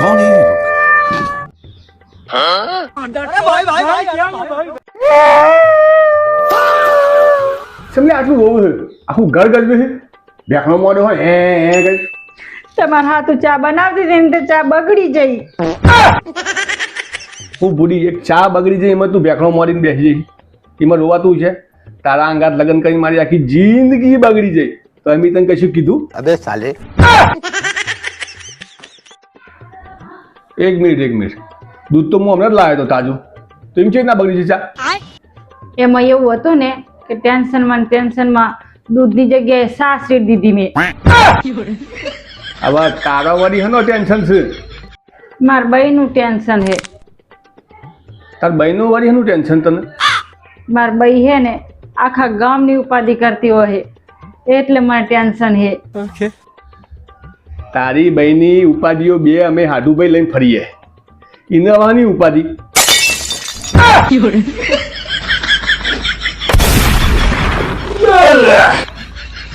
कौन है ये लोग? સમલે આટલું બહુ છે આખું ઘર ગજવે છે બેકનો મોડો હોય હે કઈ તમારા હાથું ચા બનાવતી હતી ને તે ચા બગડી જઈ હું ભૂલી એક ચા બગડી જાય એમાં તું બેકનો મોડીને બેસી જઈ એમાં રોવાતું છે તારા અંગાત લગ્ન કરીને મારી આખી જિંદગી બગડી જાય તો એમ તને કશું કીધું अबे साले એક મિનિટ દૂધ તો હું હમણાં જ લાવ્યો હતો તાજું તો એમ છે ના બગડી છે ચા એમાં એવું હતું ને કે ટેન્શનમાં દૂધની જગ્યાએ સાસ રેડ દીધી મેં હવે તારા વાળી હનો ટેન્શન છે મારા બાઈનું ટેન્શન હે તાર બહેનો વાળી હનું ટેન્શન તને મારા બાઈ હે ને આખા ગામની ઉપાધિ કરતી હોય એટલે મને ટેન્શન હે તારી બહેની ઉપાધિઓ બે અમે હાડુભાઈ લઈને ફરીએ ઇનવાની ઉપાધિ